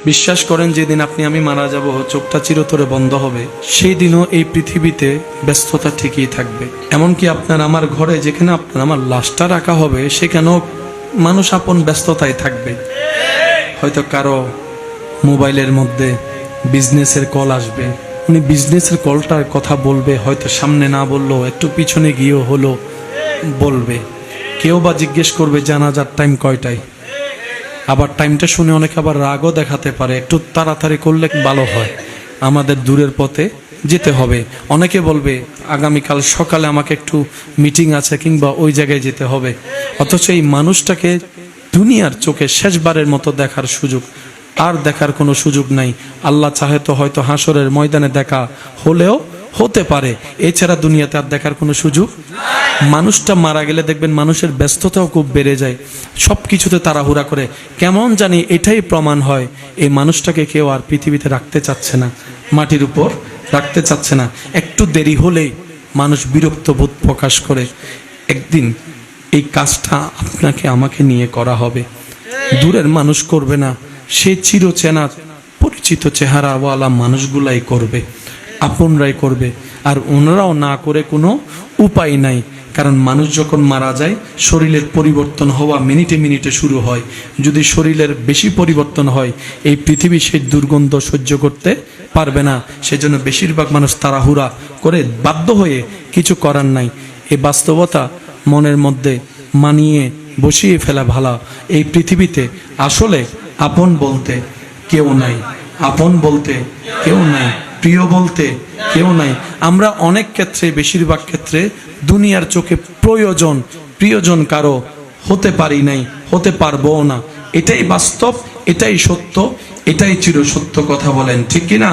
বিশ্বাস করেন যেদিন আপনি আমি মারা যাব, চোখটা চিরতরে বন্ধ হবে, সেই দিনও এই পৃথিবীতে ব্যস্ততা ঠিকই থাকবে। এমনকি আপনার আমার ঘরে যেখানে আপনার আমার লাশটা রাখা হবে, সেখানেও মানুষ আপন ব্যস্ততায় থাকবে। হয়তো কারো মোবাইলের মধ্যে বিজনেসের কল আসবে, উনি বিজনেসের কলটার কথা বলবে, হয়তো সামনে না বললেও একটু পিছনে গিয়েও হলো বলবে। কেউ বা জিজ্ঞেস করবে জানাজার টাইম কয়টায়। আবার টাইমটা শুনে অনেকে আবার রাগও দেখাতে পারে, একটু তাড়াতাড়ি করলে ভালো হয়, আমাদের দূরের পথে যেতে হবে। অনেকে বলবে আগামীকাল সকালে আমাকে একটু মিটিং আছে কিংবা ওই জায়গায় যেতে হবে। অথচ এই মানুষটাকে দুনিয়ার চোখে শেষবারের মতো দেখার সুযোগ আর দেখার কোনো সুযোগ নাই। আল্লাহ চাহে তো হয়তো হাসরের ময়দানে দেখা হলেও হতে পারে, এছাড়া দুনিয়াতে আর দেখার কোনো সুযোগ। মানুষটা মারা গেলে দেখবেন মানুষের ব্যস্ততাও খুব বেড়ে যায়, সব কিছুতে তাড়াহুড়া করে। কেমন জানি এটাই প্রমাণ হয় এই মানুষটাকে কেউ আর পৃথিবীতে রাখতে চাচ্ছে না, মাটির উপর রাখতে চাচ্ছে না। একটু দেরি হলেই মানুষ বিরক্ত বোধ প্রকাশ করে। একদিন এই কাজটা আপনাকে আমাকে নিয়ে করা হবে, দূরের মানুষ করবে না, সে চিরচেনা পরিচিত চেহারাওয়ালা মানুষগুলাই করবে, আপনরাই করবে। আর ওনারাও না করে কোনো উপায় নাই, কারণ মানুষ যখন মারা যায় শরীরের পরিবর্তন হওয়া মিনিটে মিনিটে শুরু হয়। যদি শরীরের বেশি পরিবর্তন হয়, এই পৃথিবী সেই দুর্গন্ধ সহ্য করতে পারবে না। সেজন্য বেশিরভাগ মানুষ তাড়াহুড়া করে বাধ্য হয়ে, কিছু করার নাই। এই বাস্তবতা মনের মধ্যে মানিয়ে বসিয়ে ফেলা ভালো। এই পৃথিবীতে আসলে আপন বলতে কেউ নাই, আপন বলতে কেউ নাই, প্রিয় বলতে কেউ নাই। আমরা অনেক ক্ষেত্রে, বেশিরভাগ ক্ষেত্রে দুনিয়ার চোখে প্রিয়জন কারো হতে পারি নাই, হতে পারবো না। এটাই বাস্তব, এটাই সত্য, এটাই চিরসত্য কথা। বলেন ঠিক কিনা?